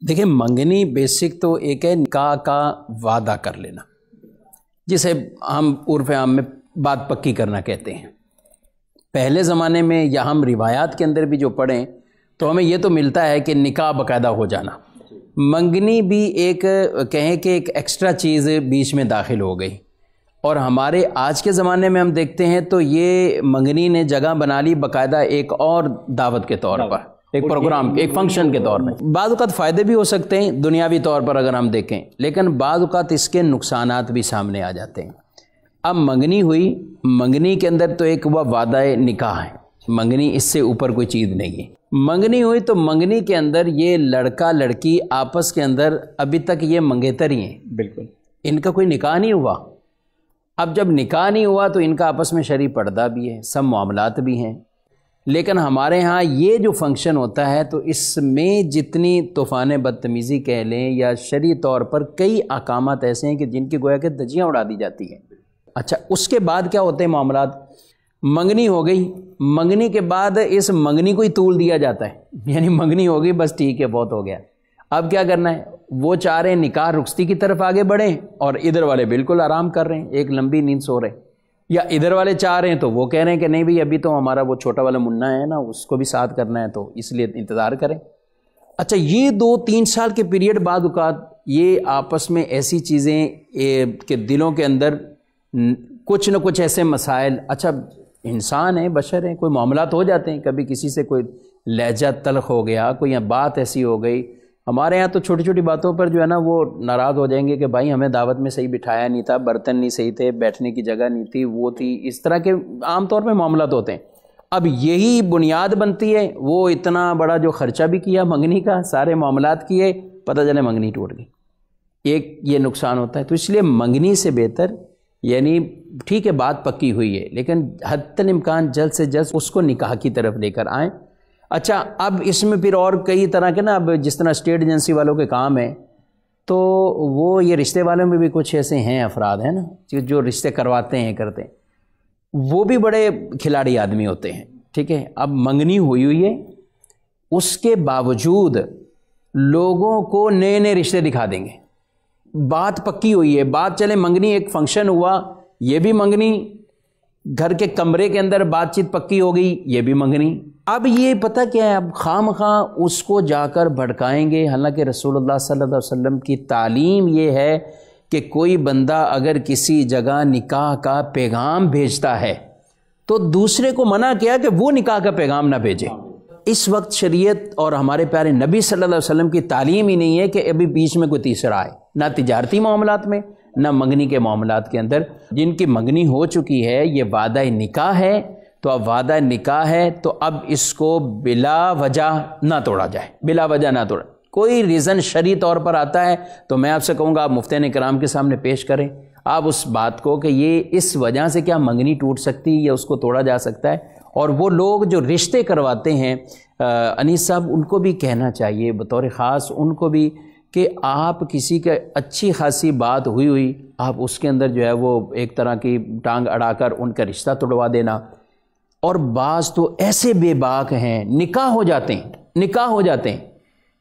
دیکھیں منگنی بیسک تو ایک ہے نکاح کا وعدہ کر لینا، جسے ہم عرف عام میں بات پکی کرنا کہتے ہیں۔ پہلے زمانے میں یا ہم روایات کے اندر بھی جو پڑھیں تو ہمیں یہ تو ملتا ہے کہ نکاح باقاعدہ ہو جانا، منگنی بھی ایک کہیں کہ ایک ایکسٹرا چیز بیچ میں داخل ہو گئی۔ اور ہمارے آج کے زمانے میں ہم دیکھتے ہیں تو یہ منگنی نے جگہ بنا لی باقاعدہ ایک اور دعوت کے طور پر، ایک پروگرام، ایک فنکشن کے طور پر۔ بعض اوقات فائدے بھی ہو سکتے ہیں دنیاوی طور پر اگر ہم دیکھیں، لیکن بعض اوقات اس کے نقصانات بھی سامنے آ جاتے ہیں۔ اب منگنی ہوئی، منگنی کے اندر تو ایک وہ وعدہ نکاح ہے، منگنی اس سے اوپر کوئی چیز نہیں ہے۔ منگنی ہوئی تو منگنی کے اندر یہ لڑکا لڑکی آپس کے اندر ابھی تک یہ منگیتر ہی ہیں، بالکل ان کا کوئی نکاح نہیں ہوا۔ اب جب نکاح نہیں ہوا تو ان کا آپس میں شرعی پردہ بھی ہے، سب معاملات بھی ہیں، لیکن ہمارے ہاں یہ جو فنکشن ہوتا ہے تو اس میں جتنی طوفان بدتمیزی کہہ لیں یا شرعی طور پر کئی احکامات ایسے ہیں کہ جن کی گویا کہ دھجیاں اڑا دی جاتی ہیں۔ اچھا، اس کے بعد کیا ہوتے ہیں معاملات؟ منگنی ہو گئی، منگنی کے بعد اس منگنی کو ہی طول دیا جاتا ہے، یعنی منگنی ہو گئی بس ٹھیک ہے بہت ہو گیا، اب کیا کرنا ہے؟ وہ چاہ رہے ہیں نکاح رخصتی کی طرف آگے بڑھیں اور ادھر والے بالکل آرام کر رہے ہیں، ایک لمبی نیند سو رہے ہیں، یا ادھر والے چاہ رہے ہیں تو وہ کہہ رہے ہیں کہ نہیں بھئی ابھی تو ہمارا وہ چھوٹا والا منا ہے نا اس کو بھی ساتھ کرنا ہے تو اس لیے انتظار کریں۔ اچھا، یہ 2-3 سال کے پیریڈ بعد اوقات یہ آپس میں ایسی چیزیں کہ دلوں کے اندر کچھ نہ کچھ ایسے مسائل، اچھا انسان ہیں، بشر ہیں، کوئی معاملات ہو جاتے ہیں، کبھی کسی سے کوئی لہجہ تلخ ہو گیا، کوئی بات ایسی ہو گئی۔ ہمارے ہاں تو چھوٹی چھوٹی باتوں پر جو ہے نا وہ ناراض ہو جائیں گے کہ بھائی ہمیں دعوت میں صحیح بٹھایا نہیں تھا، برتن نہیں صحیح تھے، بیٹھنے کی جگہ نہیں تھی، وہ تھی، اس طرح کے عام طور پہ معاملات ہوتے ہیں۔ اب یہی بنیاد بنتی ہے، وہ اتنا بڑا جو خرچہ بھی کیا منگنی کا، سارے معاملات کیے، پتہ چلے منگنی ٹوٹ گئی، ایک یہ نقصان ہوتا ہے۔ تو اس لیے منگنی سے بہتر، یعنی ٹھیک ہے بات پکی ہوئی ہے لیکن حتی الامکان جلد سے جلد اس کو نکاح کی طرف لے کر آئیں۔ اچھا، اب اس میں پھر اور کئی طرح کے نا، اب جس طرح اسٹیٹ ایجنسی والوں کے کام ہیں تو وہ یہ رشتے والوں میں بھی کچھ ایسے ہیں افراد ہیں نا جو رشتے کرواتے ہیں کرتے ہیں، وہ بھی بڑے کھلاڑی آدمی ہوتے ہیں، ٹھیک ہے۔ اب منگنی ہوئی ہے، اس کے باوجود لوگوں کو نئے نئے رشتے دکھا دیں گے، بات پکی ہوئی ہے، بات چلے منگنی ایک فنکشن ہوا، یہ بھی منگنی، گھر کے کمرے کے اندر بات چیت پکی ہو گئی، یہ بھی منگنی۔ اب یہ پتہ کیا ہے، اب خواہ مخواہ اس کو جا کر بھڑکائیں گے، حالانکہ رسول اللہ صلی اللہ علیہ وسلم کی تعلیم یہ ہے کہ کوئی بندہ اگر کسی جگہ نکاح کا پیغام بھیجتا ہے تو دوسرے کو منع کیا کہ وہ نکاح کا پیغام نہ بھیجے۔ اس وقت شریعت اور ہمارے پیارے نبی صلی اللہ علیہ وسلم کی تعلیم ہی نہیں ہے کہ ابھی بیچ میں کوئی تیسرا آئے، نہ تجارتی معاملات میں نہ منگنی کے معاملات کے اندر۔ جن کی منگنی ہو چکی ہے، یہ وعدہ نکاح ہے، تو اب وعدہ نکاح ہے تو اب اس کو بلا وجہ نہ توڑا جائے، بلا وجہ نہ توڑا۔ کوئی ریزن شرعی طور پر آتا ہے تو میں آپ سے کہوں گا آپ مفتیان کرام کے سامنے پیش کریں آپ اس بات کو کہ یہ اس وجہ سے کیا منگنی ٹوٹ سکتی یا اس کو توڑا جا سکتا ہے۔ اور وہ لوگ جو رشتے کرواتے ہیں انیس صاحب، ان کو بھی کہنا چاہیے بطور خاص ان کو بھی کہ آپ کسی کا اچھی خاصی بات ہوئی آپ اس کے اندر جو ہے وہ ایک طرح کی ٹانگ اڑا کر ان کا رشتہ توڑوا دینا۔ اور بعض تو ایسے بے باک ہیں، نکاح ہو جاتے ہیں،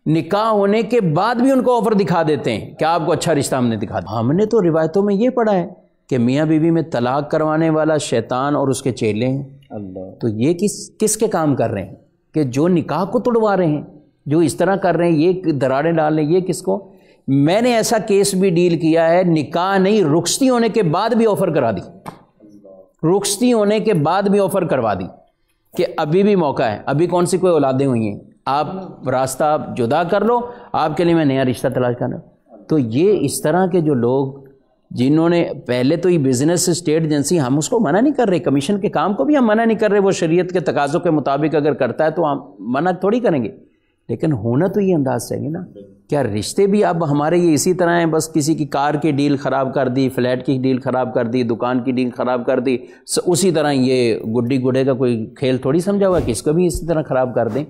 نکاح ہونے کے بعد بھی ان کو آفر دکھا دیتے ہیں کہ آپ کو اچھا رشتہ ہم نے دکھا دیا۔ ہم نے تو روایتوں میں یہ پڑھا ہے کہ میاں بیوی میں طلاق کروانے والا شیطان اور اس کے چیلے ہیں۔ اللہ، تو یہ کس کے کام کر رہے ہیں کہ جو نکاح کو توڑوا رہے ہیں، جو اس طرح کر رہے ہیں، یہ دراڑیں ڈال رہے ہیں، یہ کس کو؟ میں نے ایسا کیس بھی ڈیل کیا ہے، نکاح نہیں رخصتی ہونے کے بعد بھی آفر کرا دی، رخصتی ہونے کے بعد بھی آفر کروا دی کہ ابھی بھی موقع ہے، ابھی کون سی کوئی اولادیں ہوئی ہیں، آپ راستہ جدا کر لو، آپ کے لیے میں نیا رشتہ تلاش کرنا۔ تو یہ اس طرح کے جو لوگ جنہوں نے پہلے تو یہ بزنس اسٹیٹ ایجنسی، ہم اس کو منع نہیں کر رہے، کمیشن کے کام کو بھی ہم منع نہیں کر رہے، وہ شریعت کے تقاضوں کے مطابق اگر کرتا ہے تو ہم منع تھوڑی کریں گے، لیکن ہونا تو یہ انداز چاہیے نا۔ کیا رشتے بھی اب ہمارے یہ اسی طرح ہیں، بس کسی کی کار کی ڈیل خراب کر دی، فلیٹ کی ڈیل خراب کر دی، دکان کی ڈیل خراب کر دی، اسی طرح یہ گڈی گڈے کا کوئی کھیل تھوڑی سمجھا ہوا کہ اس کو بھی اسی طرح خراب کر دیں۔